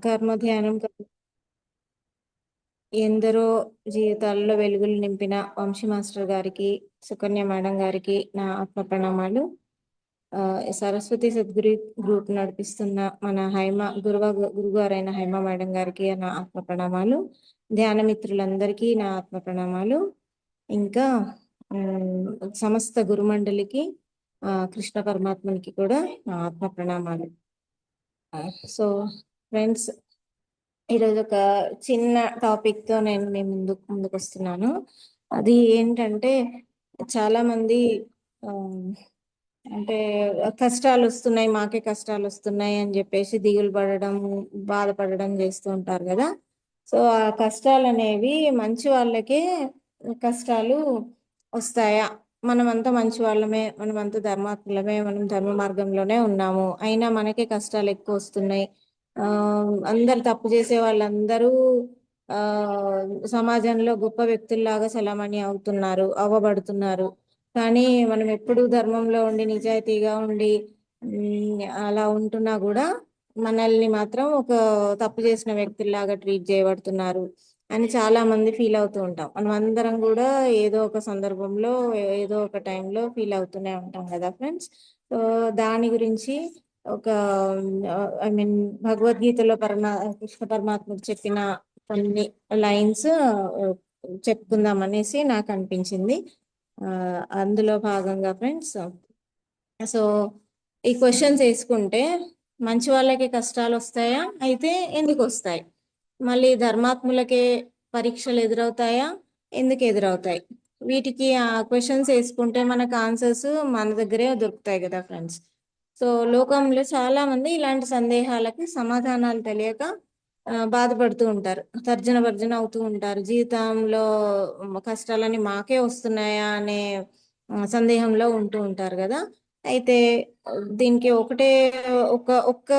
కర్మ ధ్యానం ఎందరో జీవితాల్లో వెలుగులు నింపిన వంశీ మాస్టర్ గారికి, సుకన్య మేడం గారికి నా ఆత్మ ప్రణామాలు. సరస్వతి సద్గురు గ్రూప్ నడిపిస్తున్న మన గురుగారైన హైమ మేడం గారికి నా ఆత్మ ప్రణామాలు. ధ్యాన మిత్రులందరికీ నా ఆత్మ ప్రణామాలు. ఇంకా సమస్త గురుమండలికి, కృష్ణ పరమాత్మనికి కూడా నా ఆత్మ ప్రణామాలు. సో ఫ్రెండ్స్, ఈరోజు ఒక చిన్న టాపిక్ తో నేను మీ ముందుకు వస్తున్నాను. అది ఏంటంటే, చాలా మంది అంటే కష్టాలు వస్తున్నాయి, మాకే కష్టాలు వస్తున్నాయి అని చెప్పేసి దిగులు పడడం, బాధపడడం చేస్తూ ఉంటారు కదా. సో ఆ కష్టాలు అనేవి మంచి వాళ్ళకే కష్టాలు వస్తాయా? మనమంతా మంచి వాళ్ళమే, మనమంతా ధర్మాత్ములమే, మనం ధర్మ మార్గంలోనే ఉన్నాము, అయినా మనకే కష్టాలు ఎక్కువ వస్తున్నాయి. ఆ అందరు తప్పు చేసే వాళ్ళందరూ ఆ సమాజంలో గొప్ప వ్యక్తుల్లాగా చలామణి అవ్వబడుతున్నారు. కానీ మనం ఎప్పుడు ధర్మంలో ఉండి నిజాయితీగా ఉండి అలా ఉంటున్నా కూడా మనల్ని మాత్రం ఒక తప్పు చేసిన వ్యక్తుల్లాగా ట్రీట్ చేయబడుతున్నారు అని చాలా మంది ఫీల్ అవుతూ ఉంటాం. మనం అందరం కూడా ఏదో ఒక సందర్భంలో, ఏదో ఒక టైంలో ఫీల్ అవుతూనే ఉంటాం కదా ఫ్రెండ్స్. సో దాని గురించి ఒక ఐ మీన్ భగవద్గీతలో కృష్ణ పరమాత్ముడు చెప్పిన కొన్ని లైన్స్ చెప్పుకుందాం అనేసి నాకు అనిపించింది. అందులో భాగంగా ఫ్రెండ్స్, సో ఈ క్వశ్చన్స్ వేసుకుంటే, మంచి వాళ్ళకి కష్టాలు వస్తాయా? అయితే ఎందుకు వస్తాయి? మళ్ళీ ధర్మాత్ములకే పరీక్షలు ఎదురవుతాయా? ఎందుకు ఎదురవుతాయి? వీటికి ఆ క్వశ్చన్స్ వేసుకుంటే మనకు ఆన్సర్స్ మన దగ్గరే దొరుకుతాయి కదా ఫ్రెండ్స్. సో లోకంలో చాలా మంది ఇలాంటి సందేహాలకి సమాధానాలు తెలియక బాధపడుతూ ఉంటారు, తర్జన భర్జన అవుతూ ఉంటారు. జీవితంలో కష్టాలని మాకే వస్తున్నాయా అనే సందేహంలో ఉంటూ ఉంటారు కదా. అయితే దీనికి ఒకటే ఒక్క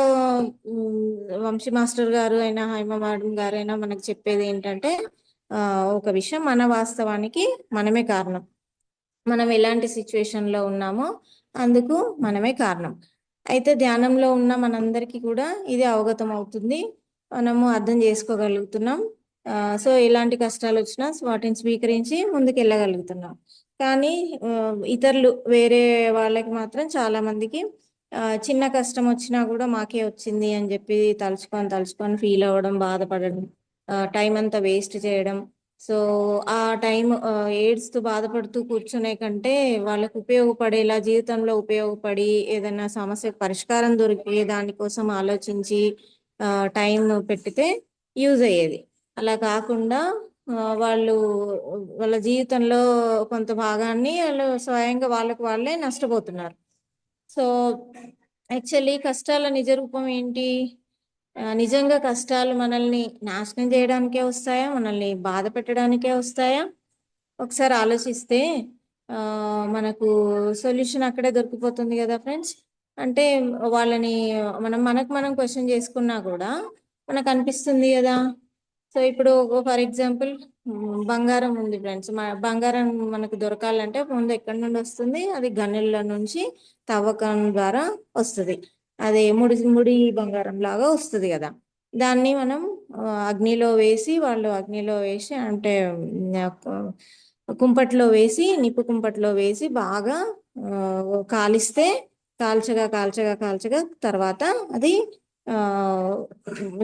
వంశీ మాస్టర్ గారు అయినా, హైమ మేడం గారైనా మనకు చెప్పేది ఏంటంటే, ఒక విషయం, మన వాస్తవానికి మనమే కారణం. మనం ఎలాంటి సిచ్యువేషన్లో ఉన్నామో అందుకు మనమే కారణం. అయితే ధ్యానంలో ఉన్న మనందరికీ కూడా ఇది అవగతం అవుతుంది, మనము అర్థం చేసుకోగలుగుతున్నాం. సో ఎలాంటి కష్టాలు వచ్చినా వాటిని స్వీకరించి ముందుకు వెళ్ళగలుగుతున్నాం. కానీ ఇతరులు, వేరే వాళ్ళకి మాత్రం చాలా మందికి చిన్న కష్టం వచ్చినా కూడా మాకే వచ్చింది అని చెప్పి తలుచుకొని ఫీల్ అవ్వడం, బాధపడడం, టైం అంతా వేస్ట్ చేయడం. సో ఆ టైం ఏడుస్తూ బాధపడుతూ కూర్చునే కంటే, వాళ్ళకు ఉపయోగపడేలా, జీవితంలో ఉపయోగపడి ఏదైనా సమస్యకు పరిష్కారం దొరికే దానికోసం ఆలోచించి టైం పెట్టితే యూజ్ అయ్యేది. అలా కాకుండా వాళ్ళు వాళ్ళ జీవితంలో కొంత భాగాన్ని వాళ్ళు స్వయంగా వాళ్ళకు వాళ్ళే నష్టపోతున్నారు. సో యాక్చువల్లీ కష్టాల నిజ రూపం ఏంటి? నిజంగా కష్టాలు మనల్ని నాశనం చేయడానికే వస్తాయా, మనల్ని బాధ పెట్టడానికే వస్తాయా? ఒకసారి ఆలోచిస్తే మనకు సొల్యూషన్ అక్కడే దొరికిపోతుంది కదా ఫ్రెండ్స్. అంటే వాళ్ళని మనం క్వశ్చన్ చేసుకున్నా కూడా మనకు అనిపిస్తుంది కదా. సో ఇప్పుడు ఫర్ ఎగ్జాంపుల్, బంగారం ఉంది ఫ్రెండ్స్. బంగారం మనకు దొరకాలంటే ముందు ఎక్కడి నుండి వస్తుంది? అది గనుల నుంచి తవ్వకం ద్వారా వస్తుంది. అది ముడి ముడి బంగారం లాగా వస్తుంది కదా. దాన్ని మనం వాళ్ళు అగ్నిలో వేసి, అంటే కుంపట్లో వేసి, నిప్పు కుంపట్లో వేసి బాగా కాలిస్తే, కాల్చగా తర్వాత అది ఆ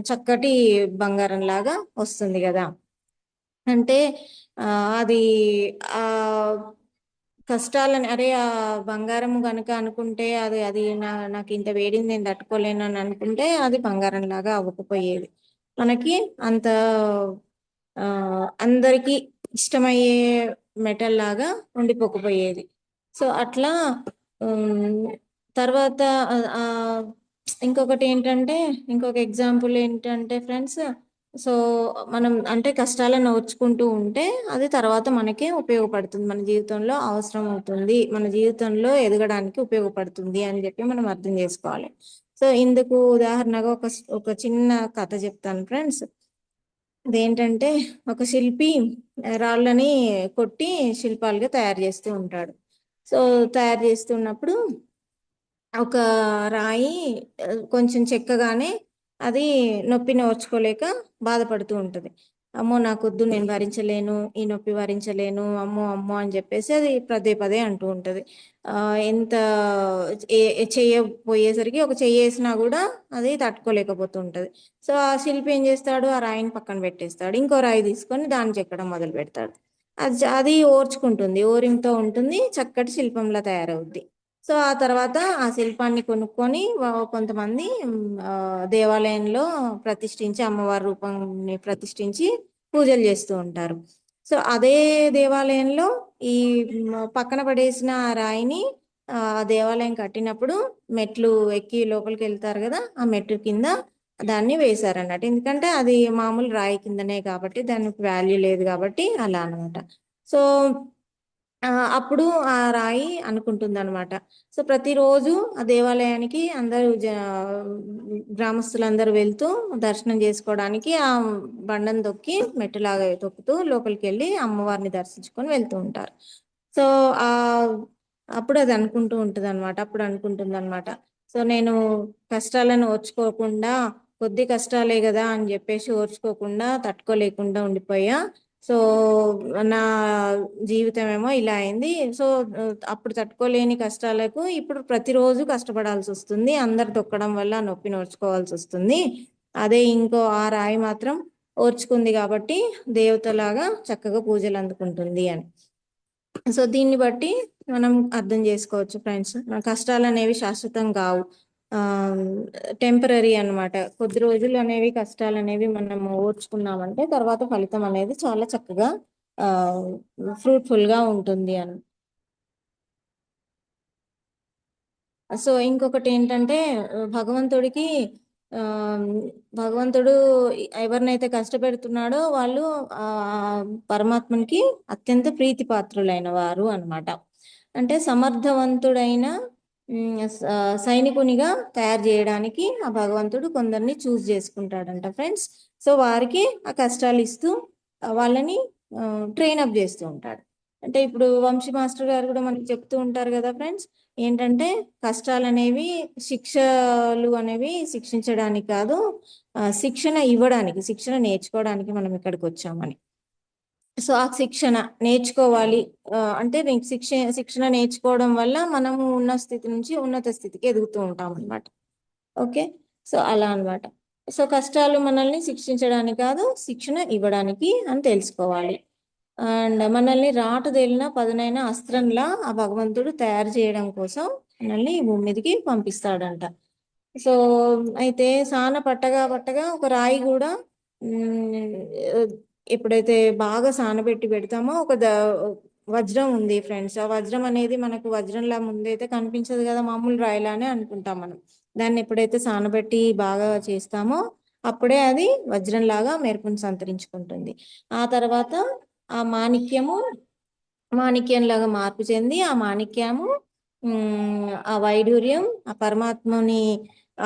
చక్కటి బంగారం లాగా వస్తుంది కదా. అంటే అది ఆ కష్టాలని, అరే ఆ బంగారం కనుక అనుకుంటే, అది అది నాకు ఇంత వేడిని నేను తట్టుకోలేను అని అనుకుంటే, అది బంగారం లాగా అవ్వకపోయేది. మనకి అంత అందరికీ ఇష్టమయ్యే మెటల్ లాగా ఉండిపోకపోయేది. సో అట్లా తర్వాత ఆ, ఇంకొకటి ఏంటంటే, ఇంకొక ఎగ్జాంపుల్ ఏంటంటే ఫ్రెండ్స్, సో మనం అంటే కష్టాలను ఓర్చుకుంటూ ఉంటే అది తర్వాత మనకే ఉపయోగపడుతుంది, మన జీవితంలో అవసరం అవుతుంది, మన జీవితంలో ఎదగడానికి ఉపయోగపడుతుంది అని చెప్పి మనం అర్థం చేసుకోవాలి. సో ఇందుకు ఉదాహరణగా ఒక చిన్న కథ చెప్తాను ఫ్రెండ్స్. అదేంటంటే, ఒక శిల్పి రాళ్ళని కొట్టి శిల్పాలుగా తయారు చేస్తూ ఉంటాడు. సో తయారు చేస్తున్నప్పుడు ఒక రాయి కొంచెం చెక్కగానే అది నొప్పిని ఓర్చుకోలేక బాధపడుతూ ఉంటుంది. అమ్మో నాకొద్దు, నేను భరించలేను, ఈ నొప్పి భరించలేను, అమ్మో అమ్మో అని చెప్పేసి అది పదే పదే అంటూ ఉంటుంది. ఎంత చేయబోయేసరికి ఒక చెయ్యేసినా కూడా అది తట్టుకోలేకపోతూ ఉంటుంది. సో ఆ శిల్పి ఏం చేస్తాడు, ఆ రాయిని పక్కన పెట్టేస్తాడు, ఇంకో రాయి తీసుకొని దాన్ని చెక్కడం మొదలు పెడతాడు. అది ఓర్చుకుంటుంది, ఓరిమితో ఉంటుంది, చక్కటి శిల్పంలా తయారవుద్ది. సో ఆ తర్వాత ఆ శిల్పాన్ని కొనుక్కొని కొంతమంది దేవాలయంలో ప్రతిష్ఠించి, అమ్మవారి రూపాన్ని ప్రతిష్ఠించి పూజలు చేస్తూ ఉంటారు. సో అదే దేవాలయంలో ఈ పక్కన పడేసిన ఆ రాయిని దేవాలయం కట్టినప్పుడు మెట్లు ఎక్కి లోపలికి వెళ్తారు కదా, ఆ మెట్టు కింద దాన్ని వేశారన్నట్టు. ఎందుకంటే అది మామూలు రాయి కిందనే కాబట్టి దానికి వాల్యూ లేదు కాబట్టి అలా అనమాట. సో అప్పుడు ఆ రాయి అనుకుంటుంది అనమాట. సో ప్రతిరోజు ఆ దేవాలయానికి అందరూ గ్రామస్తులందరూ వెళ్తూ దర్శనం చేసుకోవడానికి ఆ బండను తొక్కి మెట్టులాగా తొక్కుతూ లోపలికి వెళ్ళి అమ్మవారిని దర్శించుకొని వెళ్తూ ఉంటారు. సో ఆ అప్పుడు అది అనుకుంటూ ఉంటుంది అనమాట. అప్పుడు అనుకుంటుంది అనమాట, సో నేను కష్టాలను ఓర్చుకోకుండా, కొద్ది కష్టాలే కదా అని చెప్పేసి ఓర్చుకోకుండా తట్టుకోలేకుండా ఉండిపోయా. సో నా జీవితం ఏమో ఇలా అయింది. సో అప్పుడు తట్టుకోలేని కష్టాలకు ఇప్పుడు ప్రతిరోజు కష్టపడాల్సి వస్తుంది, అందరు తొక్కడం వల్ల నొప్పిని ఓర్చుకోవాల్సి వస్తుంది. అదే ఇంకో ఆ రాయి మాత్రం ఓర్చుకుంది కాబట్టి దేవతలాగా చక్కగా పూజలు అందుకుంటుంది అని. సో దీన్ని బట్టి మనం అర్థం చేసుకోవచ్చు ఫ్రెండ్స్, కష్టాలు అనేవి శాశ్వతం కావు, టెంపరీ అన్నమాట. కొద్ది రోజులు అనేవి కష్టాలు అనేవి మనం ఓర్చుకున్నామంటే తర్వాత ఫలితం అనేది చాలా చక్కగా ఫ్రూట్ఫుల్ గా ఉంటుంది అని. సో ఇంకొకటి ఏంటంటే భగవంతుడికి ఆ భగవంతుడు ఎవరినైతే కష్టపెడుతున్నాడో వాళ్ళు ఆ పరమాత్మనికి అత్యంత ప్రీతిపాత్రులైన వారు అన్నమాట. అంటే సమర్థవంతుడైన సైనికునిగా తయారు చేయడానికి ఆ భగవంతుడు కొందరిని చూస్ చేసుకుంటాడంట ఫ్రెండ్స్. సో వారికి ఆ కష్టాలు ఇస్తూ వాళ్ళని ట్రైన్ అప్ చేస్తూ ఉంటాడు. అంటే ఇప్పుడు వంశీ మాస్టర్ గారు కూడా మనకి చెప్తూ ఉంటారు కదా ఫ్రెండ్స్, ఏంటంటే కష్టాలు అనేవి శిక్షలు అనేవి శిక్షించడానికి కాదు, శిక్షణ ఇవ్వడానికి, శిక్షణ నేర్చుకోవడానికి మనం ఇక్కడికి వచ్చామని. సో ఆ శిక్షణ నేర్చుకోవాలి, అంటే నీకు శిక్షణ నేర్చుకోవడం వల్ల మనము ఉన్న స్థితి నుంచి ఉన్నత స్థితికి ఎదుగుతూ ఉంటాం అనమాట. ఓకే, సో అలా అనమాట. సో కష్టాలు మనల్ని శిక్షించడానికి కాదు, శిక్షణ ఇవ్వడానికి అని తెలుసుకోవాలి. అండ్ మనల్ని రాటుదేలిన పదునైన అస్త్రంలా ఆ భగవంతుడు తయారు చేయడం కోసం మనల్ని ఈ భూమి మీదకి పంపిస్తాడంట. సో అయితే సాన పట్టగా పట్టగా ఒక రాయి కూడా ఎప్పుడైతే బాగా సానబెట్టి పెడతామో వజ్రం ఉంది ఫ్రెండ్స్. ఆ వజ్రం అనేది మనకు వజ్రంలా ముందైతే కనిపించదు కదా, మామూలు రాయిలానే అనుకుంటాం మనం. దాన్ని ఎప్పుడైతే సానబెట్టి బాగా చేస్తామో అప్పుడే అది వజ్రంలాగా మెరుపును సంతరించుకుంటుంది. ఆ తర్వాత ఆ మాణిక్యంలాగా మార్పు చెంది ఆ మాణిక్యము ఆ వైడూర్యం ఆ పరమాత్మని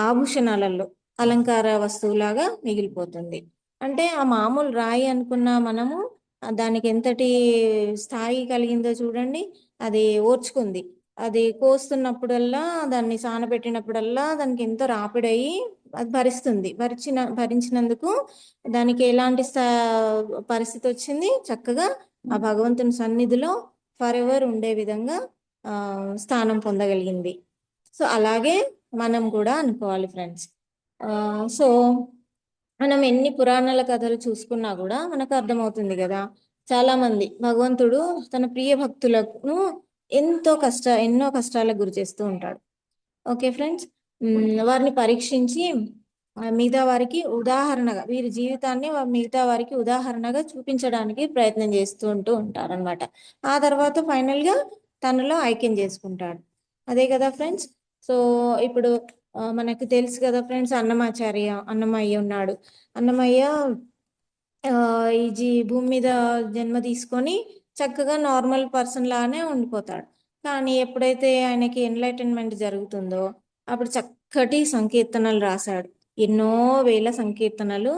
ఆభూషణాలలో అలంకార వస్తువులాగా మిగిలిపోతుంది. అంటే ఆ మామూలు రాయి అనుకున్న మనము దానికి ఎంతటి స్థాయి కలిగిందో చూడండి. అది ఓర్చుకుంది, అది కోస్తున్నప్పుడల్లా, దాన్ని సానబెట్టినప్పుడల్లా దానికి ఎంతో రాపిడయి అది భరించినందుకు దానికి ఎలాంటి పరిస్థితి వచ్చింది, చక్కగా ఆ భగవంతుని సన్నిధిలో ఫర్ ఎవర్ ఉండే విధంగా స్థానం పొందగలిగింది. సో అలాగే మనం కూడా అనుకోవాలి ఫ్రెండ్స్. సో మనం ఎన్ని పురాణాల కథలు చూసుకున్నా కూడా మనకు అర్థమవుతుంది కదా, చాలా మంది భగవంతుడు తన ప్రియ భక్తులకు ఎన్నో కష్టాలకు గురి చేస్తూ ఉంటాడు. ఓకే ఫ్రెండ్స్, వారిని పరీక్షించి మిగతా వారికి ఉదాహరణగా, వీరి జీవితాన్ని మిగతా వారికి ఉదాహరణగా చూపించడానికి ప్రయత్నం చేస్తూ ఉంటారనమాట. ఆ తర్వాత ఫైనల్ గా తనలో ఐక్యం చేసుకుంటాడు. అదే కదా ఫ్రెండ్స్. సో ఇప్పుడు మనకు తెలుసు కదా ఫ్రెండ్స్, అన్నమయ్య ఉన్నాడు. అన్నమయ్య ఈ భూమి మీద జన్మ తీసుకొని చక్కగా నార్మల్ పర్సన్ లానే ఉండిపోతాడు. కానీ ఎప్పుడైతే ఆయనకి ఎన్లైటన్మెంట్ జరుగుతుందో అప్పుడు చక్కటి సంకీర్తనలు రాశాడు. ఎన్నో వేల సంకీర్తనలు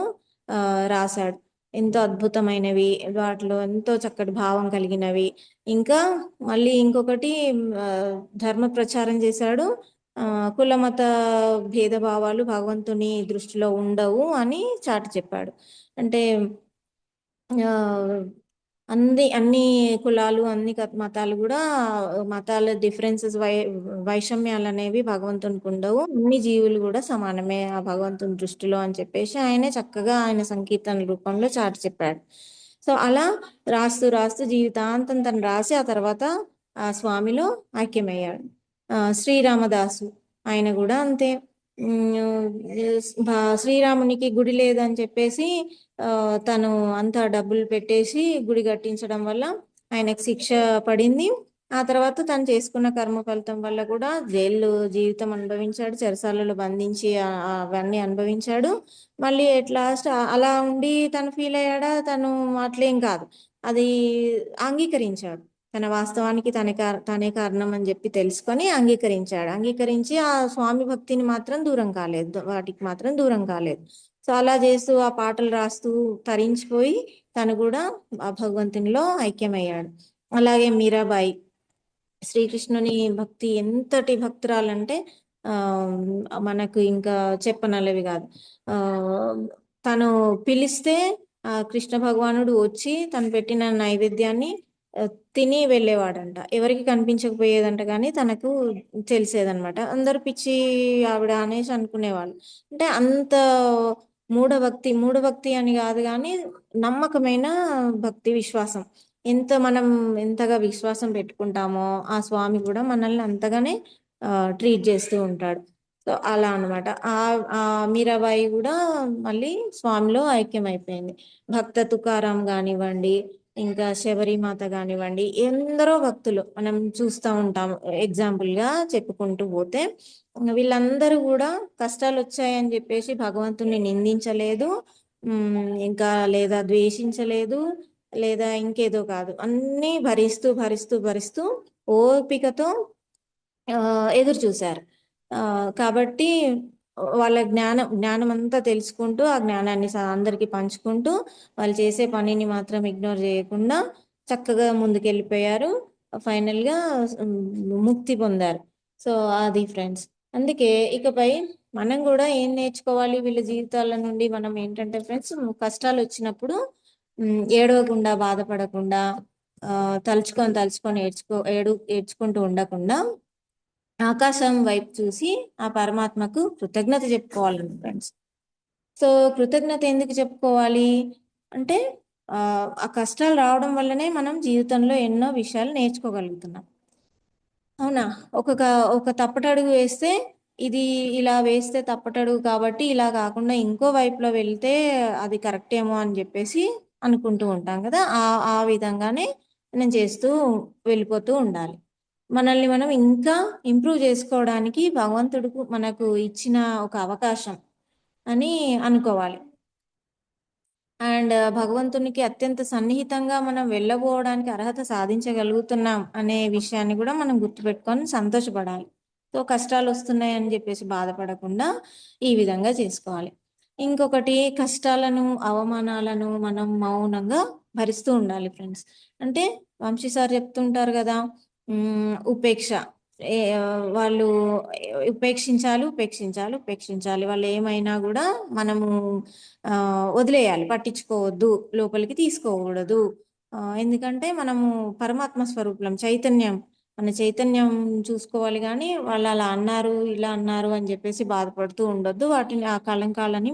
రాశాడు. ఎంతో అద్భుతమైనవి, వాటిలో ఎంతో చక్కటి భావం కలిగినవి. ఇంకా మళ్ళీ ఇంకొకటి ధర్మ ప్రచారం చేశాడు. కులమత భేదభావాలు భగవంతుని దృష్టిలో ఉండవు అని చాటి చెప్పాడు. అంటే ఆ, అన్ని కులాలు అన్ని మతాలు కూడా మతాల డిఫరెన్సెస్ వైషమ్యాలు అనేవి భగవంతునికి ఉండవు, అన్ని జీవులు కూడా సమానమే ఆ భగవంతుని దృష్టిలో అని చెప్పేసి ఆయనే చక్కగా ఆయన సంకీర్తన రూపంలో చాటి చెప్పాడు. సో అలా రాస్తూ రాస్తూ జీవితాంతం తను రాసి ఆ తర్వాత ఆ స్వామిలో ఐక్యమయ్యాడు. శ్రీరామదాసు ఆయన కూడా అంతే. శ్రీరామునికి గుడి లేదని చెప్పేసి ఆ, తను అంతా డబ్బులు పెట్టేసి గుడి కట్టించడం వల్ల ఆయనకు శిక్ష పడింది. ఆ తర్వాత తను చేసుకున్న కర్మ ఫలితం వల్ల కూడా జైలు జీవితం అనుభవించాడు, చెరసాలలో బంధించి అవన్నీ అనుభవించాడు. మళ్ళీ ఎట్ లాస్ట్ అలా ఉండి తను ఫీల్ అయ్యాడా, తను అట్లేం కాదు, అది అంగీకరించాడు. తన వాస్తవానికి తనే కారణం అని చెప్పి తెలుసుకొని అంగీకరించాడు. అంగీకరించి ఆ స్వామి భక్తిని మాత్రం దూరం కాలేదు, వాటికి మాత్రం దూరం కాలేదు. సో అలా చేస్తూ ఆ పాటలు రాస్తూ తరించిపోయి తను కూడా ఆ భగవంతునిలో ఐక్యమయ్యాడు. అలాగే మీరాబాయి శ్రీకృష్ణుని భక్తి ఎంతటి భక్తురాలంటే ఆ మనకు ఇంకా చెప్పనలవి కాదు. ఆ తను పిలిస్తే ఆ కృష్ణ భగవానుడు వచ్చి తను పెట్టిన నైవేద్యాన్ని ఆ, తిని వెళ్ళేవాడంట. ఎవరికి కనిపించకపోయేదంట కానీ తనకు తెలిసేదనమాట. అందరూ పిచ్చి ఆవిడ అనేసి అనుకునేవాళ్ళు. అంటే అంత మూఢభక్తి అని కాదు కానీ నమ్మకమైన భక్తి విశ్వాసం. మనం ఎంతగా విశ్వాసం పెట్టుకుంటామో ఆ స్వామి కూడా మనల్ని అంతగానే ట్రీట్ చేస్తూ ఉంటాడు. సో అలా అనమాట. ఆ మీరాబాయి కూడా మళ్ళీ స్వామిలో ఐక్యమైపోయింది. భక్త తుకారాం కానివ్వండి, ఇంకా శబరిమాత కానివ్వండి, ఎందరో భక్తులు మనం చూస్తూ ఉంటాం. ఎగ్జాంపుల్ గా చెప్పుకుంటూ పోతే వీళ్ళందరూ కూడా కష్టాలు వచ్చాయని చెప్పేసి భగవంతుని నిందించలేదు, ఇంకా లేదా ద్వేషించలేదు, లేదా ఇంకేదో కాదు, అన్నీ భరిస్తూ భరిస్తూ భరిస్తూ ఓపికతో ఎదురు చూశారు. కాబట్టి వాళ్ళ జ్ఞానం అంతా తెలుసుకుంటూ ఆ జ్ఞానాన్ని అందరికీ పంచుకుంటూ వాళ్ళు చేసే పనిని మాత్రం ఇగ్నోర్ చేయకుండా చక్కగా ముందుకెళ్ళిపోయారు. ఫైనల్గా ముక్తి పొందారు. సో అది ఫ్రెండ్స్. అందుకే ఇకపై మనం కూడా ఏం నేర్చుకోవాలి వీళ్ళ జీవితాల నుండి, మనం ఏంటంటే ఫ్రెండ్స్, కష్టాలు వచ్చినప్పుడు ఏడవకుండా బాధపడకుండా ఆ తలుచుకొని తలుచుకొని ఏడ్చుకుంటూ ఉండకుండా ఆకాశం వైపు చూసి ఆ పరమాత్మకు కృతజ్ఞత చెప్పుకోవాలండి ఫ్రెండ్స్. సో కృతజ్ఞత ఎందుకు చెప్పుకోవాలి అంటే ఆ ఆ కష్టాలు రావడం వల్లనే మనం జీవితంలో ఎన్నో విషయాలు నేర్చుకోగలుగుతున్నాం. అవునా? ఒక తప్పటడుగు వేస్తే ఇది ఇలా వేస్తే తప్పటడుగు కాబట్టి ఇలా కాకుండా ఇంకో వైపులో వెళ్తే అది కరెక్ట్ ఏమో అని చెప్పేసి అనుకుంటూ ఉంటాం కదా. ఆ విధంగానే మనం చేస్తూ వెళ్ళిపోతూ ఉండాలి. మనల్ని మనం ఇంకా ఇంప్రూవ్ చేసుకోవడానికి భగవంతుడు మనకు ఇచ్చిన ఒక అవకాశం అని అనుకోవాలి. అండ్ భగవంతునికి అత్యంత సన్నిహితంగా మనం వెళ్ళబోవడానికి అర్హత సాధించగలుగుతున్నాం అనే విషయాన్ని కూడా మనం గుర్తుపెట్టుకొని సంతోషపడాలి. సో కష్టాలు వస్తున్నాయి అని చెప్పేసి బాధపడకుండా ఈ విధంగా చేసుకోవాలి. ఇంకొకటి, కష్టాలను అవమానాలను మనం మౌనంగా భరిస్తూ ఉండాలి ఫ్రెండ్స్. అంటే వంశీ సార్ చెప్తుంటారు కదా, ఉపేక్ష. వాళ్ళు ఉపేక్షించాలి ఉపేక్షించాలి ఉపేక్షించాలి, వాళ్ళు ఏమైనా కూడా మనము వదిలేయాలి, పట్టించుకోవద్దు, లోపలికి తీసుకోకూడదు. ఎందుకంటే మనము పరమాత్మ స్వరూపులం, చైతన్యం. మన చైతన్యం చూసుకోవాలి కానీ వాళ్ళు అలా అన్నారు ఇలా అన్నారు అని చెప్పేసి బాధపడుతూ ఉండొద్దు. వాటిని ఆ కళంకాలని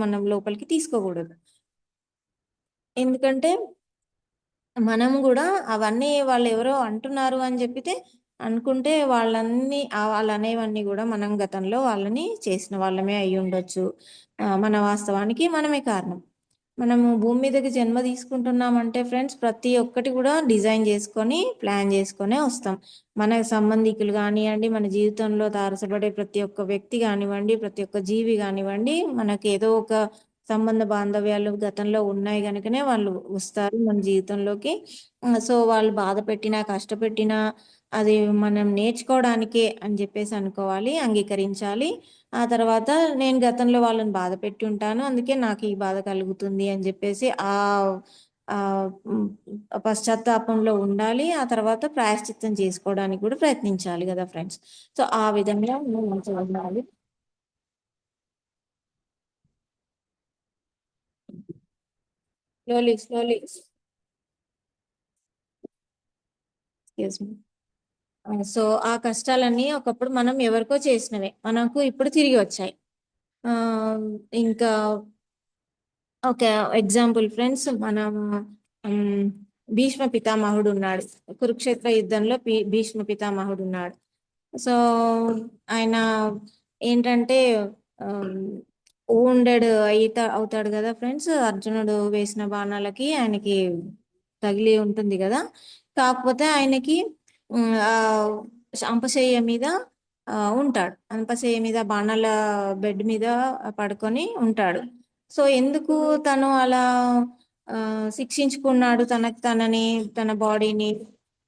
మనం లోపలికి తీసుకోకూడదు. ఎందుకంటే మనం కూడా అవన్నీ వాళ్ళు ఎవరో అంటున్నారు అని చెప్పితే అనుకుంటే వాళ్ళు అనేవన్నీ కూడా మనం గతంలో వాళ్ళని చేసిన వాళ్ళమే అయి ఉండొచ్చు. మన వాస్తవానికి మనమే కారణం. మనము భూమి మీదకి జన్మ తీసుకుంటున్నామంటే ఫ్రెండ్స్, ప్రతి ఒక్కటి కూడా డిజైన్ చేసుకొని ప్లాన్ చేసుకొనే వస్తాం. మన సంబంధికులు కానివ్వండి, మన జీవితంలో తారసపడే ప్రతి ఒక్క వ్యక్తి కానివ్వండి, ప్రతి ఒక్క జీవి కానివ్వండి, మనకి ఏదో ఒక సంబంధ బాంధవ్యాలు గతంలో ఉన్నాయి కనుకనే వాళ్ళు వస్తారు మన జీవితంలోకి. సో వాళ్ళు బాధ పెట్టినా కష్టపెట్టినా అది మనం నేర్చుకోవడానికే అని చెప్పేసి అనుకోవాలి, అంగీకరించాలి. ఆ తర్వాత నేను గతంలో వాళ్ళని బాధ పెట్టి ఉంటాను అందుకే నాకు ఈ బాధ కలుగుతుంది అని చెప్పేసి ఆ పశ్చాత్తాపంలో ఉండాలి. ఆ తర్వాత ప్రాయశ్చిత్తం చేసుకోవడానికి కూడా ప్రయత్నించాలి కదా ఫ్రెండ్స్. సో ఆ విధంగా మనం ఉండాలి. Slowly slowly. సో ఆ కష్టాలన్నీ ఒకప్పుడు మనం ఎవరికో చేసినవే మనకు ఇప్పుడు తిరిగి వచ్చాయి. ఆ ఇంకా ఒక ఎగ్జాంపుల్ ఫ్రెండ్స్, మనం ఉమ్, భీష్మ పితామహుడు ఉన్నాడు. కురుక్షేత్ర యుద్ధంలో భీష్మ పితామహుడు ఉన్నాడు. సో ఆయన ఏంటంటే wounded అవుతాడు కదా ఫ్రెండ్స్. అర్జునుడు వేసిన బాణాలకి ఆయనకి తగిలి ఉంటుంది కదా. కాకపోతే ఆయనకి ఆ అంపశయ్య మీద ఉంటాడు. అంపశయ్య మీద బాణాల బెడ్ మీద పడుకొని ఉంటాడు. సో ఎందుకు తను అలా శిక్షించుకున్నాడు తనని, తన బాడీని?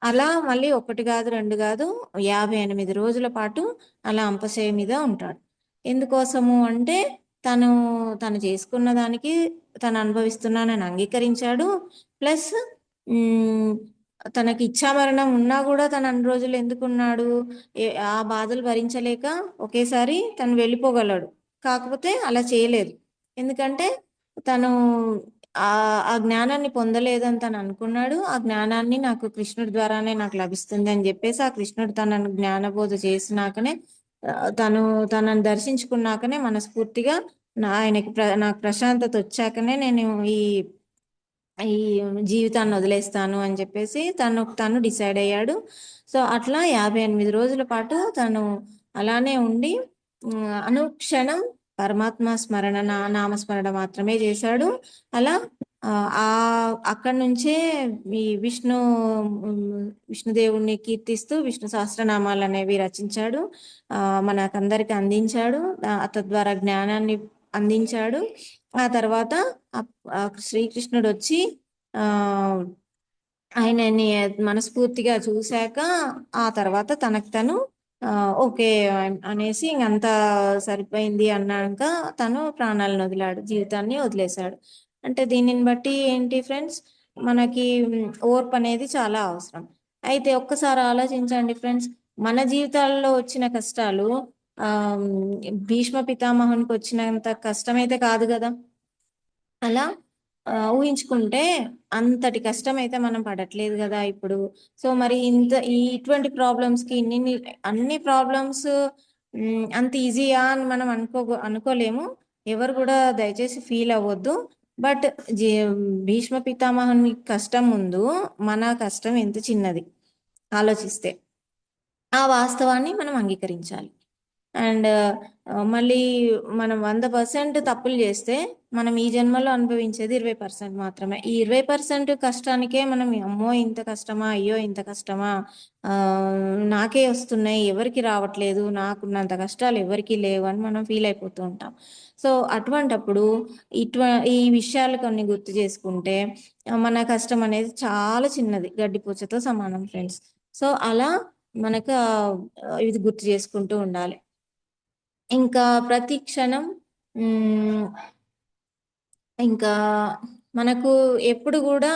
అలా మళ్ళీ ఒకటి కాదు రెండు కాదు, 58 రోజుల పాటు అలా అంపశయ్య మీద ఉంటాడు. ఎందుకోసము అంటే తను తను చేసుకున్న దానికి తను అనుభవిస్తున్నానని అంగీకరించాడు. ప్లస్ తనకి ఇచ్చామరణం ఉన్నా కూడా తను అన్ని రోజులు ఎందుకున్నాడు? ఆ బాధలు భరించలేక ఒకేసారి తను వెళ్ళిపోగలడు. కాకపోతే అలా చేయలేదు. ఎందుకంటే తను ఆ ఆ జ్ఞానాన్ని పొందలేదని తను అనుకున్నాడు. ఆ జ్ఞానాన్ని నాకు కృష్ణుడి ద్వారానే నాకు లభిస్తుంది అని చెప్పేసి ఆ కృష్ణుడు తనను జ్ఞానబోధ చేసినాకనే, ఆ, తను తనని దర్శించుకున్నాకనే మనస్ఫూర్తిగా ఆయనకి నాకు ప్రశాంతత వచ్చాకనే నేను ఈ ఈ జీవితాన్ని వదిలేస్తాను అని చెప్పేసి తను డిసైడ్ అయ్యాడు. సో అట్లా 58 రోజుల పాటు తను అలానే ఉండి అనుక్షణం పరమాత్మ స్మరణ, నామస్మరణ మాత్రమే చేశాడు. అలా ఆ అక్కడి నుంచే ఈ విష్ణుదేవుణ్ణి కీర్తిస్తూ విష్ణు సహస్రనామాలు అనేవి రచించాడు. మనకందరికి అందించాడు. తద్వారా జ్ఞానాన్ని అందించాడు. ఆ తర్వాత శ్రీకృష్ణుడు వచ్చి ఆ ఆయనని మనస్ఫూర్తిగా చూశాక ఆ తర్వాత తనకు తను ఓకే అనేసి ఇంకంతా సరిపోయింది అన్నాక తను ప్రాణాలను వదిలాడు, జీవితాన్ని వదిలేశాడు. అంటే దీనిని బట్టి ఏంటి ఫ్రెండ్స్, మనకి ఓర్పు అనేది చాలా అవసరం. అయితే ఒక్కసారి ఆలోచించండి ఫ్రెండ్స్, మన జీవితాల్లో వచ్చిన కష్టాలు ఆ భీష్మ పితామహునికి వచ్చినంత కష్టమైతే కాదు కదా. అలా ఊహించుకుంటే అంతటి కష్టం అయితే మనం పడట్లేదు కదా ఇప్పుడు. సో మరి ఇటువంటి ప్రాబ్లమ్స్ కి అన్ని ప్రాబ్లమ్స్ అంత ఈజీయా అని మనం అనుకోలేము. ఎవరు కూడా దయచేసి ఫీల్ అవ్వద్దు. బట్ భీష్మ పితామహుని కష్టం ముందు మన కష్టం ఎంత చిన్నది ఆలోచిస్తే. ఆ వాస్తవాన్ని మనం అంగీకరించాలి. అండ్ మళ్ళీ మనం 100% తప్పులు చేస్తే మనం ఈ జన్మలో అనుభవించేది 20% మాత్రమే. ఈ 20% కష్టానికే మనం అమ్మో ఇంత కష్టమా, అయ్యో ఇంత కష్టమా, ఆ నాకే వస్తున్నాయి ఎవరికి రావట్లేదు, నాకున్నంత కష్టాలు ఎవరికి లేవు అని మనం ఫీల్ అయిపోతూ ఉంటాం. సో అటువంటప్పుడు ఈ విషయాలు కొన్ని గుర్తు చేసుకుంటే మన కష్టం అనేది చాలా చిన్నది, గడ్డిపూచతో సమానం ఫ్రెండ్స్. సో అలా మనకు ఇది గుర్తు చేసుకుంటూ ఉండాలి. ఇంకా ప్రతి క్షణం ఇంకా మనకు ఎప్పుడు కూడా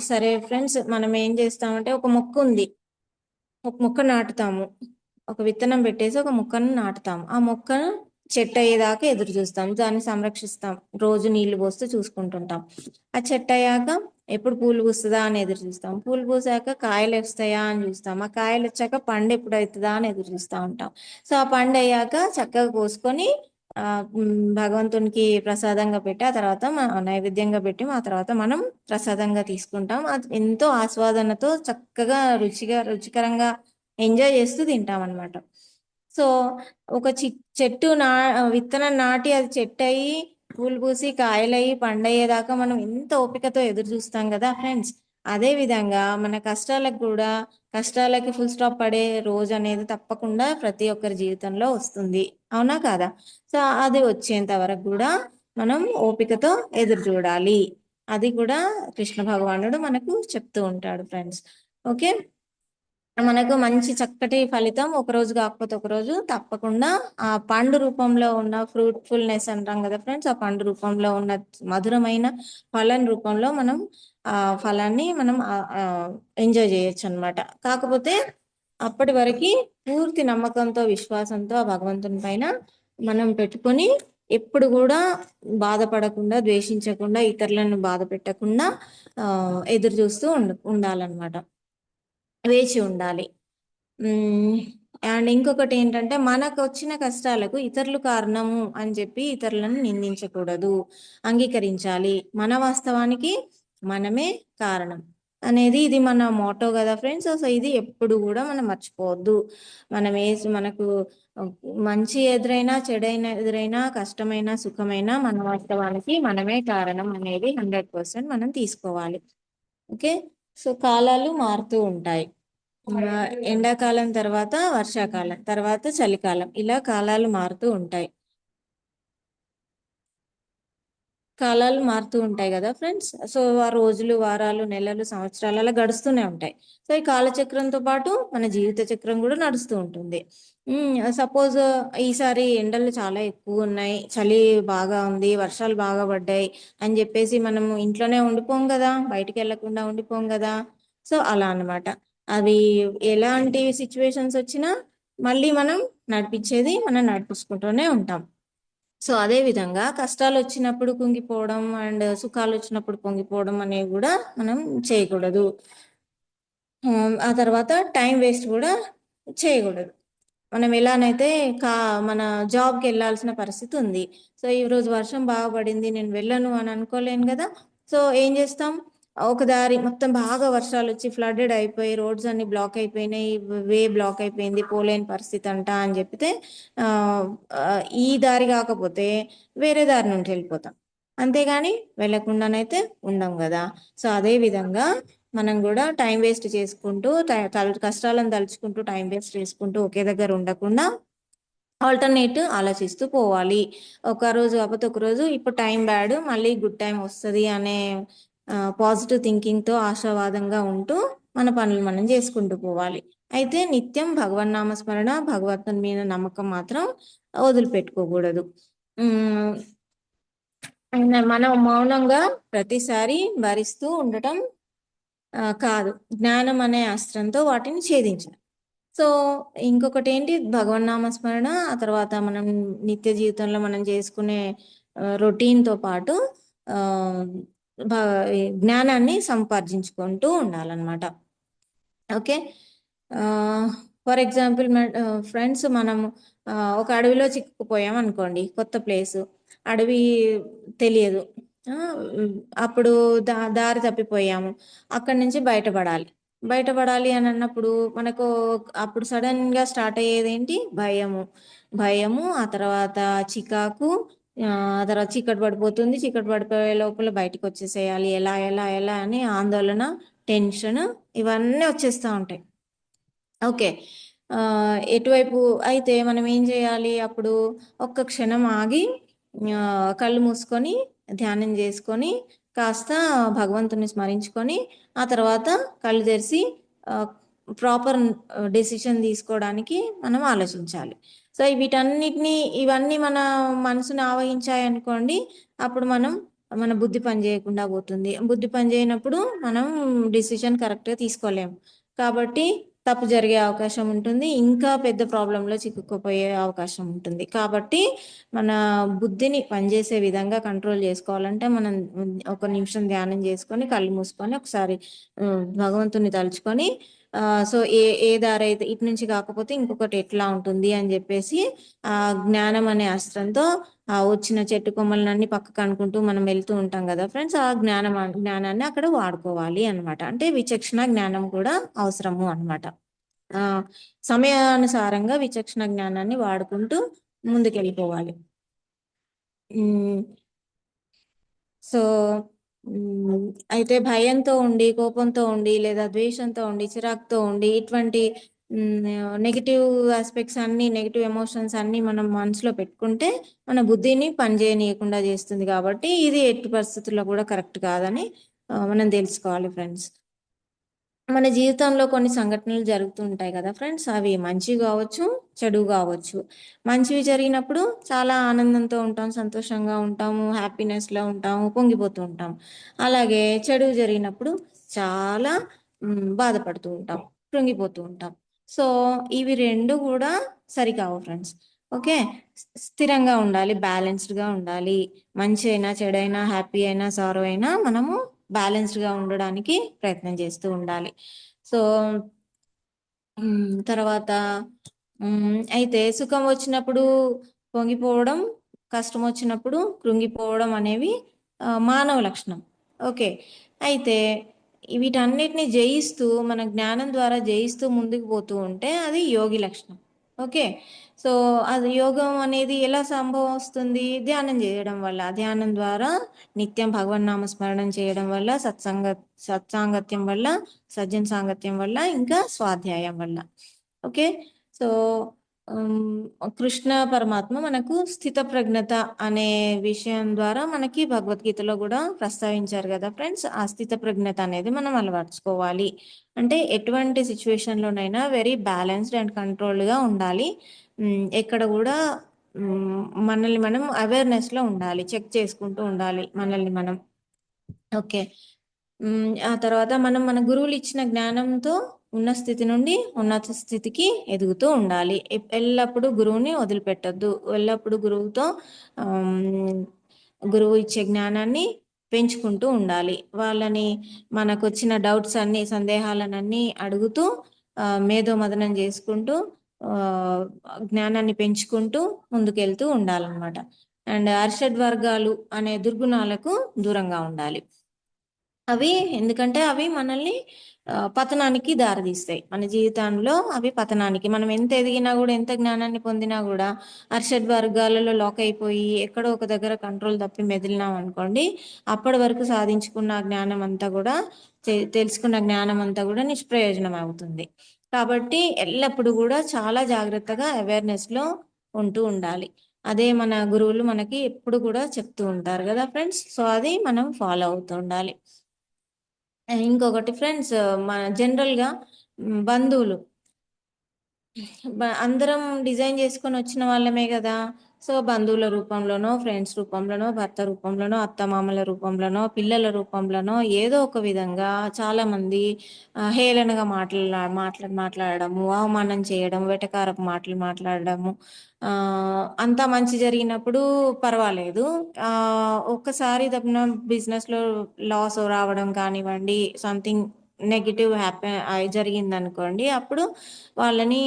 సరే ఫ్రెండ్స్, మనం ఏం చేస్తామంటే ఒక మొక్క ఉంది, ఒక మొక్క నాటుతాము, ఒక విత్తనం పెట్టేసి ఒక మొక్కను నాటుతాము. ఆ మొక్కను చెట్టు అయ్యేదాకా ఎదురు చూస్తాం, దాన్ని సంరక్షిస్తాం, రోజు నీళ్లు పోస్తూ చూసుకుంటుంటాం. ఆ చెట్టు అయ్యాక ఎప్పుడు పూలు పూస్తుందా అని ఎదురు చూస్తాం, పూలు పూసాక కాయలు వస్తాయా అని చూస్తాం, ఆ కాయలు వచ్చాక పండు ఎప్పుడు అవుతుందా అని ఎదురు చూస్తూ ఉంటాం. సో ఆ పండు అయ్యాక చక్కగా కోసుకొని ఆ భగవంతునికి ప్రసాదంగా పెట్టి ఆ తర్వాత నైవేద్యంగా పెట్టి ఆ తర్వాత మనం ప్రసాదంగా తీసుకుంటాం. అది ఎంతో ఆస్వాదనతో చక్కగా రుచికరంగా ఎంజాయ్ చేస్తూ తింటాం అనమాట. సో ఒక చెట్టు విత్తనం నాటి అది చెట్టు అయ్యి పూలు పూసి కాయలయ్యి పండయ్యేదాకా మనం ఎంత ఓపికతో ఎదురు చూస్తాం కదా ఫ్రెండ్స్. అదే విధంగా మన కష్టాలకి ఫుల్ స్టాప్ పడే రోజు అనేది తప్పకుండా ప్రతి ఒక్కరి జీవితంలో వస్తుంది, అవునా కాదా? సో అది వచ్చేంత వరకు కూడా మనం ఓపికతో ఎదురు చూడాలి. అది కూడా కృష్ణ భగవానుడు మనకు చెప్తూ ఉంటాడు ఫ్రెండ్స్. ఓకే. మనకు మంచి చక్కటి ఫలితం ఒక రోజు కాకపోతే ఒక రోజు తప్పకుండా ఆ పండు రూపంలో ఉన్న ఫ్రూట్ఫుల్నెస్ అంటాం కదా ఫ్రెండ్స్, ఆ పండు రూపంలో ఉన్న మధురమైన ఫలం రూపంలో మనం ఆ ఫలాన్ని మనం ఎంజాయ్ చేయొచ్చు అనమాట. కాకపోతే అప్పటి వరకు పూర్తి నమ్మకంతో విశ్వాసంతో ఆ భగవంతుని పైన మనం పెట్టుకొని ఎప్పుడు కూడా బాధపడకుండా, ద్వేషించకుండా, ఇతరులను బాధ పెట్టకుండా ఎదురు చూస్తూ ఉండాలన్నమాట, వేచి ఉండాలి. అండ్ ఇంకొకటి ఏంటంటే, మనకు వచ్చిన కష్టాలకు ఇతరులు కారణము అని చెప్పి ఇతరులను నిందించకూడదు, అంగీకరించాలి. మన వాస్తవానికి మనమే కారణం అనేది ఇది మన మోటో కదా ఫ్రెండ్స్. సో ఇది ఎప్పుడు కూడా మనం మర్చిపోవద్దు. మనకు మంచి ఎదురైనా, చెడైన ఎదురైనా, కష్టమైన, సుఖమైన మన వాస్తవానికి మనమే కారణం అనేది 100% మనం తీసుకోవాలి. ఓకే. సో కాలాలు మారుతూ ఉంటాయి. ఎండాకాలం తర్వాత వర్షాకాలం, తర్వాత చలికాలం, ఇలా కాలాలు మారుతూ ఉంటాయి. కాలాలు మారుతూ ఉంటాయి కదా ఫ్రెండ్స్. సో ఆ రోజులు, వారాలు, నెలలు, సంవత్సరాలు అలా గడుస్తూనే ఉంటాయి. సో ఈ కాలచక్రంతో పాటు మన జీవిత చక్రం కూడా నడుస్తూ ఉంటుంది. సపోజ్ ఈసారి ఎండలు చాలా ఎక్కువ ఉన్నాయి, చలి బాగా ఉంది, వర్షాలు బాగా పడ్డాయి అని చెప్పేసి మనం ఇంట్లోనే ఉండిపోం కదా, బయటికి వెళ్ళకుండా ఉండిపోం కదా. సో అలా అన్నమాట. అవి ఎలాంటి సిచ్యువేషన్స్ వచ్చినా మళ్ళీ మనం నడిపించుకుంటూనే ఉంటాం. సో అదే విధంగా కష్టాలు వచ్చినప్పుడు కుంగిపోవడం అండ్ సుఖాలు వచ్చినప్పుడు పొంగిపోవడం అనేవి కూడా మనం చేయకూడదు. ఆ తర్వాత టైం వేస్ట్ కూడా చేయకూడదు. మనం ఎలానైతే కా మన జాబ్కి వెళ్ళాల్సిన పరిస్థితి ఉంది. సో ఈ రోజు వర్షం బాగా పడింది, నేను వెళ్ళను అని అనుకోలేను కదా. సో ఏం చేస్తాం, ఒక దారి మొత్తం బాగా వర్షాలు వచ్చి ఫ్లడెడ్ అయిపోయి రోడ్స్ అన్ని బ్లాక్ అయిపోయినాయి, వే బ్లాక్ అయిపోయింది, పోలేని పరిస్థితి అంట అని చెప్తే ఆ ఆ, ఈ దారి కాకపోతే వేరే దారి నుండి వెళ్ళిపోతాం, అంతేగాని వెళ్ళకుండానైతే ఉండం కదా. సో అదే విధంగా మనం కూడా టైం వేస్ట్ చేసుకుంటూ కష్టాలను తలుచుకుంటూ టైం వేస్ట్ చేసుకుంటూ ఒకే దగ్గర ఉండకుండా ఆల్టర్నేట్ ఆలోచిస్తూ పోవాలి. ఒక రోజు కాకపోతే ఒక రోజు ఇప్పుడు టైం బ్యాడ్, మళ్ళీ గుడ్ టైం వస్తుంది అనే పాజిటివ్ థింకింగ్తో ఆశావాదంగా ఉంటూ మన పనులు మనం చేసుకుంటూ పోవాలి. అయితే నిత్యం భగవన్నామస్మరణ, భగవంతుని మీద నమ్మకం మాత్రం వదిలిపెట్టుకోకూడదు. మనం మౌనంగా ప్రతిసారి భరిస్తూ ఉండటం కాదు, జ్ఞానం అనే అస్త్రంతో వాటిని ఛేదించాలి. సో ఇంకొకటి ఏంటి, భగవన్నామస్మరణ, ఆ తర్వాత మనం నిత్య జీవితంలో మనం చేసుకునే రొటీన్తో పాటు ఆ, ఈ జ్ఞానాన్ని సంపార్జించుకుంటూ ఉండాలన్నమాట. ఓకే. ఫర్ ఎగ్జాంపుల్ ఫ్రెండ్స్, మనము ఒక అడవిలో చిక్కుకుపోయాం అనుకోండి, కొత్త ప్లేసు, అడవి తెలియదు. ఆ, అప్పుడు దారి తప్పిపోయాము, అక్కడి నుంచి బయటపడాలి అని అన్నప్పుడు మనకు అప్పుడు సడన్ గా స్టార్ట్ అయ్యేది ఏంటి, భయము, ఆ తర్వాత చికాకు, ఆ తర్వాత చీకటి పడిపోయే లోపల బయటకు వచ్చేసేయాలి, ఎలా ఎలా ఎలా అని ఆందోళన, టెన్షన్, ఇవన్నీ వచ్చేస్తూ ఉంటాయి. ఓకే. ఎటువైపు అయితే మనం ఏం చేయాలి అప్పుడు, ఒక్క క్షణం ఆగి కళ్ళు మూసుకొని ధ్యానం చేసుకొని కాస్త భగవంతుని స్మరించుకొని ఆ తర్వాత కళ్ళు తెరిచి ప్రాపర్ డెసిషన్ తీసుకోవడానికి మనం ఆలోచించాలి. సో ఇవన్నీ మన మనసుని ఆవహించాయి అనుకోండి, అప్పుడు మన బుద్ధి పని చేయకుండా పోతుంది. బుద్ధి పని చేయనప్పుడు మనం డిసిషన్ కరెక్ట్గా తీసుకోలేము, కాబట్టి తప్పు జరిగే అవకాశం ఉంటుంది, ఇంకా పెద్ద ప్రాబ్లంలో చిక్కుకుపోయే అవకాశం ఉంటుంది. కాబట్టి మన బుద్ధిని పనిచేసే విధంగా కంట్రోల్ చేసుకోవాలంటే మనం ఒక నిమిషం ధ్యానం చేసుకొని కళ్ళు మూసుకొని ఒకసారి భగవంతుని తలుచుకొని సో ఏ దారి అయితే ఇటు నుంచి కాకపోతే ఇంకొకటి ఎట్లా ఉంటుంది అని చెప్పేసి ఆ జ్ఞానం అనే అస్త్రంతో ఆ వచ్చిన చెట్టు కొమ్మలన్నీ పక్కకు అనుకుంటూ మనం వెళ్తూ ఉంటాం కదా ఫ్రెండ్స్, ఆ జ్ఞానాన్ని అక్కడ వాడుకోవాలి అనమాట. అంటే విచక్షణ జ్ఞానం కూడా అవసరము అనమాట. ఆ సమయానుసారంగా విచక్షణ జ్ఞానాన్ని వాడుకుంటూ ముందుకెళ్ళిపోవాలి. సో అయితే భయంతో ఉండి, కోపంతో ఉండి, లేదా ద్వేషంతో ఉండి, చిరాకుతో ఉండి, ఇటువంటి నెగిటివ్ ఆస్పెక్ట్స్ అన్ని, నెగిటివ్ ఎమోషన్స్ అన్ని మనం మనసులో పెట్టుకుంటే మన బుద్ధిని పనిచేయనీయకుండా చేస్తుంది. కాబట్టి ఇది ఎట్టి పరిస్థితుల్లో కూడా కరెక్ట్ కాదని మనం తెలుసుకోవాలి ఫ్రెండ్స్. మన జీవితంలో కొన్ని సంఘటనలు జరుగుతూ ఉంటాయి కదా ఫ్రెండ్స్. అవి మంచివి కావచ్చు, చెడు కావచ్చు. మంచివి జరిగినప్పుడు చాలా ఆనందంతో ఉంటాం, సంతోషంగా ఉంటాము, హ్యాపీనెస్‌లో ఉంటాము, పొంగిపోతూ ఉంటాం. అలాగే చెడు జరిగినప్పుడు చాలా బాధపడుతూ ఉంటాం, కృంగిపోతూ ఉంటాం. సో, ఇవి 2 కూడా సరికావు ఫ్రెండ్స్. ఓకే. స్థిరంగా ఉండాలి, బ్యాలెన్స్‌డ్‌గా ఉండాలి. మంచి అయినా, చెడైనా, హ్యాపీ అయినా, సారో అయినా మనము బ్యాలెన్స్డ్‌గా ఉండడానికి ప్రయత్నం చేస్తూ ఉండాలి. సో, తర్వాత అయితే సుఖం వచ్చినప్పుడు పొంగిపోవడం, కష్టం వచ్చినప్పుడు కృంగిపోవడం అనేవి మానవ లక్షణం. ఓకే. అయితే వీటన్నిటిని జయిస్తూ మన జ్ఞానం ద్వారా జయిస్తూ ముందుకు పోతూ ఉంటే అది యోగి లక్షణం. ఓకే. సో, అది యోగం అనేది ఎలా సంభవమవుతుంది? ధ్యానం జేయడం వల్ల. ధ్యానం ద్వారా నిత్యం భగవన్నామ స్మరణం చేయడం వల్ల, సత్సాంగత్యం వల్ల, సజ్జన సాంగత్యం వల్ల, ఇంకా స్వాధ్యాయం వల్ల. ఓకే. సో, కృష్ణ పరమాత్మ మనకు స్థితప్రజ్ఞత అనే విషయం ద్వారా మనకి భగవద్గీతలో గూడా ప్రస్తావించారు గదా ఫ్రెండ్స్. ఆ స్థితప్రజ్ఞత అనేది మనం అలవర్చుకోవాలి. అంటే ఎటువంటి సిట్యుయేషన్‌లోనైనా వెరీ బ్యాలెన్స్డ్ అండ్ కంట్రోల్డ్‌గా ఉండాలి. ఎక్కడ గూడా మనల్ని మనం అవేర్‌నెస్‌లో ఉండాలి. చెక్ చేసుకుంటూ ఉండాలి మనల్ని మనం. ఓకే. ఆ తర్వాత మనం మన గురువులిచ్చిన జ్ఞానంతో ఉన్న స్థితి నుండి ఉన్నత స్థితికి ఎదుగుతూ ఉండాలి. ఎల్లప్పుడూ గురువుని వదిలిపెట్టొద్దు. ఎల్లప్పుడూ గురువుతో ఆహ్, గురువు ఇచ్చే జ్ఞానాన్ని పెంచుకుంటూ ఉండాలి. వాళ్ళని మనకొచ్చిన డౌట్స్ అన్నీ, సందేహాలనన్నీ అడుగుతూ మేధోమథనం చేసుకుంటూ ఆహ్, జ్ఞానాన్ని పెంచుకుంటూ ముందుకెళ్తూ ఉండాలనమాట. అండ్ అరిషడ్ వర్గాలు అనే దుర్గుణాలకు దూరంగా ఉండాలి. ఎందుకంటే అవి మనల్ని పతనానికి దారితీస్తాయి. మన జీవితంలో అవి పతనానికి. మనం ఎంత ఎదిగినా గూడా, ఎంత జ్ఞానాన్ని పొందినా గూడా, అరిషడ్ వర్గాలలో లాక్ అయిపోయి, ఎక్కడో ఒక దగ్గర కంట్రోల్ తప్పి మెదిలినామనుకోండి, అప్పటి వరకు సాధించుకున్న జ్ఞానం అంతా గూడా, తెలుసుకున్న జ్ఞానం అంతా గూడా నిష్ప్రయోజనం అవుతుంది. కాబట్టి ఎల్లప్పుడూ గూడా చాలా జాగ్రత్తగా అవేర్‌నెస్‌లో ఉంటూ ఉండాలి. అదే మన గురువులు మనకి ఎప్పుడు గూడా చెప్తూ ఉంటారు గదా ఫ్రెండ్స్. సో, అది మనం ఫాలో అవుతూ ఉండాలి. ఇంకొకటి ఫ్రెండ్స్ మన జనరల్‌గా బంధువులు అందరం డిజైన్ చేసుకొనొచ్చిన వాళ్ళమే గదా! సో, బంధువుల రూపంలోనో, ఫ్రెండ్స్ రూపంలోనో, భర్త రూపంలోనో, అత్తమామల రూపంలోనో, పిల్లల రూపంలోనో ఏదో ఒక విధంగా చాలామంది హేళనగా మాట్లాడడము, అవమానం చేయడం, వెటకారపు మాటలు మాట్లాడడము. అంతా మంచి జరిగినప్పుడు పర్వాలేదు. ఒక్కసారి దప్పున బిజినెస్‌లో లాస్ రావడం కానివ్వండి, సంథింగ్ నెగెటివ్ జరిగిందనుకోండి. అప్పుడు వాళ్ళని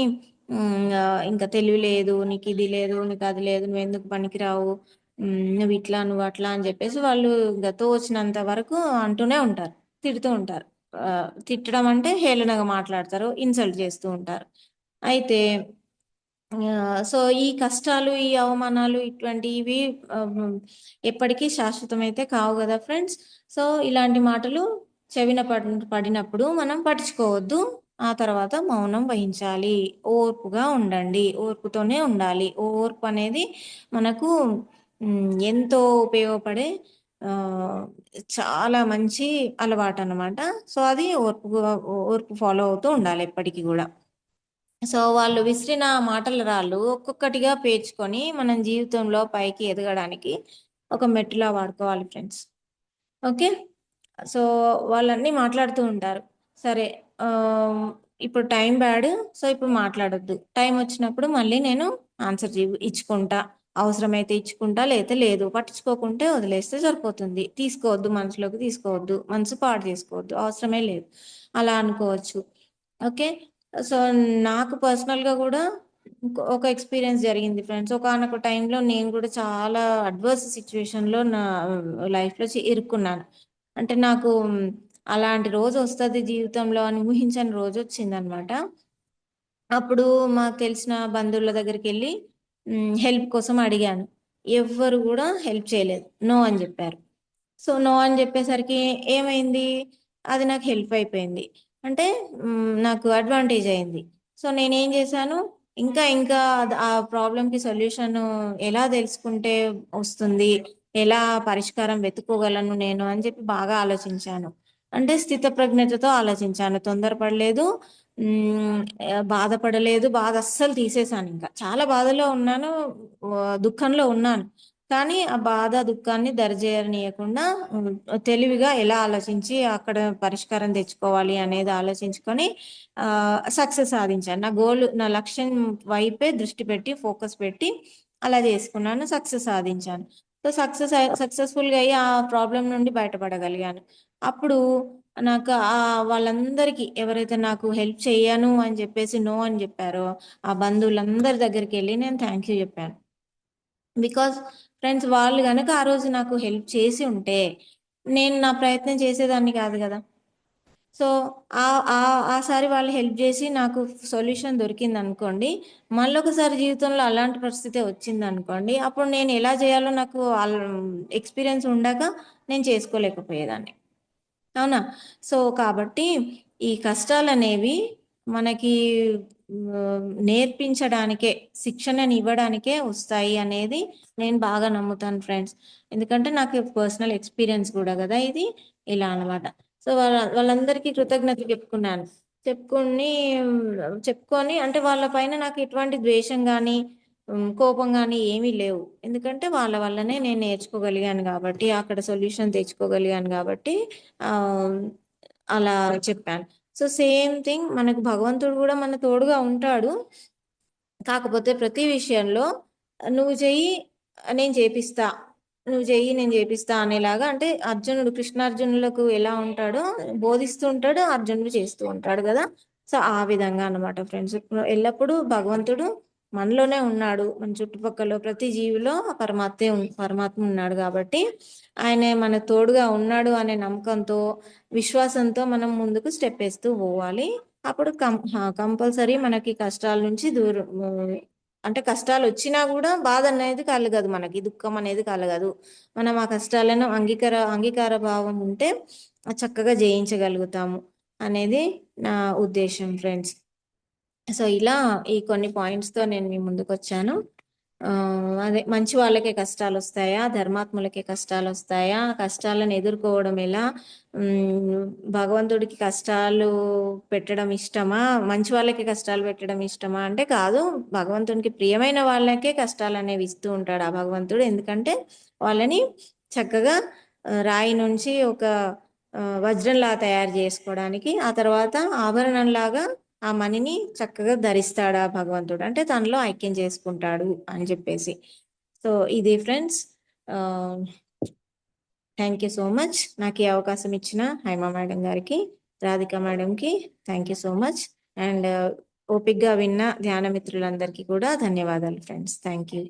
ఇంక తెలివి లేదు, నీకిది లేదు, నీకది లేదు, నువ్వెందుకు పనికిరావు, నువ్విట్లా, నువ్వట్లా అని జెప్పేసి వాళ్ళు ఇంగ తోచినంత వరకు అంటూనే ఉంటారు. తిడుతూ ఉంటారు. తిట్టడం అంటే హేళనగా మాట్లాడతారు. ఇన్సల్ట్ చేస్తూ ఉంటారు. అయితే సో, ఈ కష్టాలు, ఈ అవమానాలు ఇటువంటివి ఎప్పటికీ శాశ్వతమైతే కావు గదా ఫ్రెండ్స్. సో, ఇలాంటి మాటలు చెవిన పడినప్పుడు మనం పట్టించుకోవద్దు. ఆ తర్వాత మౌనం వహించాలి. ఓర్పుగా ఉండండి. ఓర్పుతోనే ఉండాలి. ఓర్పనేది మనకు ఎంతో ఉపయోగపడే ఆహ్, చాలా మంచి అలవాటనమాట. సో, అది ఓర్పు ఫాలో అవుతూ ఉండాలి ఎప్పటికి గూడా. సో, వాళ్ళు విసిరిన మాటల రాళ్ళు ఒక్కొక్కటిగా పేర్చుకొని, మనం జీవితంలో పైకి ఎదగడానికి ఒక మెట్టులా వాడుకోవాలి ఫ్రెండ్స్. ఓకే. సో, వాళ్ళన్నీ మాట్లాడుతూ ఉంటారు. సరే ఆహ్, ఇప్పుడు టైం బ్యాడ్. సో, ఇప్పుడు మాట్లాడొద్దు. టైమొచ్చినప్పుడు మళ్ళీ నేను ఆన్సర్ ఇచ్చుకుంటా. అవసరమైతే ఇచ్చుకుంటా, లేతే లేదు. పట్టించుకోకుంటే వదిలేస్తే సరిపోతుంది. తీసుకోవద్దు, మనసులోకి తీసుకోవద్దు. మనసు పాడు చేసుకోవద్దు. అవసరమే లేదు. అలా అనుకోవచ్చు. ఓకే. సో, నాకు పర్సనల్‌గా గూడా ఒక ఎక్స్‌పీరియన్స్ జరిగింది ఫ్రెండ్స్. ఒకానొక టైంలో నేను గూడా చాలా అడ్వర్స్ సిట్యుయేషన్‌లో నా లైఫ్‌లో ఇరుక్కున్నాను. అంటే నాకు అలాంటి రోజొస్తది జీవితంలో అని ఊహించని రోజొచ్చిందనమాట. అప్పుడు మాకు తెలిసిన బంధువుల దగ్గరికెళ్ళి హెల్ప్ కోసం అడిగాను. ఎవ్వరు గూడా హెల్ప్ చేయలేదు. నో అని జెప్పారు. సో, నో అని జెప్పేసరికి ఏమైంది? అది నాకు హెల్ప్ అయిపోయింది. అంటే నాకు అడ్వాంటేజ్ అయింది. సో, నేనేం జేశాను, ఇంకా ఆ ప్రాబ్లమ్‌కి సొల్యూషను ఎలా దెలుసుకుంటే వస్తుంది? ఎలా పరిష్కారం వెతుక్కోగలను నేను అని జెప్పి బాగా ఆలోచించాను. అంటే స్థితప్రజ్ఞతతో ఆలోచించాను. తొందరపడలేదు. బాధపడలేదు. బాధ అస్సలు తీసేశాను ఇంకా. చాలా బాధలో ఉన్నాను. దుఃఖంలో ఉన్నాను. కానీ ఆ బాధ, దుఃఖాన్ని దరిజేయనీయకుండా తెలివిగా ఎలా ఆలోచించి అక్కడ పరిష్కారం తెచ్చుకోవాలి అనేది ఆలోచించుకొని సక్సెస్ సాధించాను. నా లక్ష్యం వైపే దృష్టి పెట్టి, ఫోకస్ పెట్టి అలా చేసుకున్నాను. సక్సెస్ సాధించాను. సో, సక్సెస్‌ఫుల్‌గా అయ్యి ఆ ప్రాబ్లమ్ నుండి బయటపడగలిగాను. అప్పుడు నాకు వాళ్ళందరికీ ఎవరైతే నాకు హెల్ప్ చెయ్యను అని చెప్పేసి నో అని చెప్పారో, ఆ బంధువులందరి దగ్గరికెళ్ళి నేను థాంక్ యూ చెప్పాను. బికాజ్ ఫ్రెండ్స్ వాళ్ళు గనక ఆ రోజు నాకు హెల్ప్ చేసి ఉంటే, నేను నా ప్రయత్నం చేసేదాన్ని కాదు గదా! సో, ఆ సారి వాళ్ళు హెల్ప్ జేసి నాకు సొల్యూషన్ దొరికిందనుకోండి, మళ్ళొకసారి జీవితంలో అలాంటి పరిస్థితే వచ్చిందనుకోండి, అప్పుడు నేను ఎలా జేయాలో నాకు ఎక్స్‌పీరియన్స్ ఉండక నేను చేసుకోలేకపోయేదాన్ని. అవునా? సో, కాబట్టి ఈ కష్టాలనేవి మనకి నేర్పించడానికే, శిక్షణనివ్వడానికే వస్తాయి అనేది నేను బాగా నమ్ముతాను ఫ్రెండ్స్. ఎందుకంటే నాకు పర్సనల్ ఎక్స్‌పీరియన్స్ గూడా గదా ఇది. ఇలా అన్నమాట. సో, వాళ్ళందరికీ కృతజ్ఞతలు చెప్పుకున్నాను. చెప్పుకొని చెప్పుకొని అంటే వాళ్ళ పైన నాకు ఎటువంటి ద్వేషం గాని, కోపం గాని ఏమీ లేవు. ఎందుకంటే వాళ్ళ వల్లనే నేను నేర్చుకోగలిగాను గాబట్టి, అక్కడ సొల్యూషన్ తెచ్చుకోగలిగాను గాబట్టి ఆహ్, అలా చెప్పాను. సో, సేమ్ థింగ్ మనకు భగవంతుడు గూడా మన తోడుగా ఉంటాడు. కాకపోతే ప్రతి విషయంలో నువ్వు చెయ్యి నేను చేపిస్తా. నువ్వు చెయ్యి నేను చేపిస్తా అనేలాగా అంటే అర్జునుడు కృష్ణార్జునులకు ఎలా ఉంటాడో బోధిస్తూ ఉంటాడు. అర్జునుడు చేస్తూ ఉంటాడు గదా! సో, ఆ విధంగా అన్నమాట ఫ్రెండ్స్. ఎల్లప్పుడూ భగవంతుడు మనలోనే ఉన్నాడు. మన చుట్టుపక్కల ప్రతి జీవిలో ఆ పరమాత్మ ఉన్నాడు గాబట్టి, ఆయన మనకు తోడుగా ఉన్నాడు అనే నమ్మకంతో, విశ్వాసంతో మనం ముందుకు స్టెప్పేస్తూ పోవాలి. అప్పుడు కంపల్సరీ మనకి కష్టాల నుంచి అంటే కష్టాలొచ్చినా గూడా బాధనేది కలగదు మనకి. దుఃఖం అనేది కలగదు. మనం ఆ కష్టాలను అంగీకార భావం ఉంటే చక్కగా జయించగలుగుతాము అనేది నా ఉద్దేశ్యం ఫ్రెండ్స్. సో, ఇలా ఈ కొన్ని పాయింట్స్‌తో నేను మీ ముందుకొచ్చాను. అదే మంచి వాళ్ళకే కష్టాలొస్తాయా? ధర్మాత్ములకే కష్టాలొస్తాయా? కష్టాలను ఎదుర్కోవడం ఎలా? హ్మ్. భగవంతుడికి కష్టాలు పెట్టడం ఇష్టమా? మంచి వాళ్ళకే కష్టాలు పెట్టడం ఇష్టమా? అంటే కాదు. భగవంతునికి ప్రియమైన వాళ్ళకే కష్టాలనేవి ఇస్తూ ఉంటాడు ఆ భగవంతుడు. ఎందుకంటే వాళ్ళని చక్కగా రాయి నుంచి ఒక వజ్రంలా తయారు జేసుకోవడానికి, ఆ తర్వాత ఆభరణంలాగా ఆ మణిని చక్కగా ధరిస్తాడు ఆ భగవంతుడు. అంటే తనలో ఐక్యం చేసుకుంటాడు అని జెప్పేసి. సో, ఇది ఫ్రెండ్స్. ఆహ్, థాంక్ యూ సో మచ్. నాకు ఈ అవకాశం ఇచ్చిన హైమ మేడం గారికి, రాధిక మేడంకి thank you so much. And ఓపికగా విన్న ధ్యాన మిత్రులందరికీ కూడా ధన్యవాదాలు ఫ్రెండ్స్. Thank you.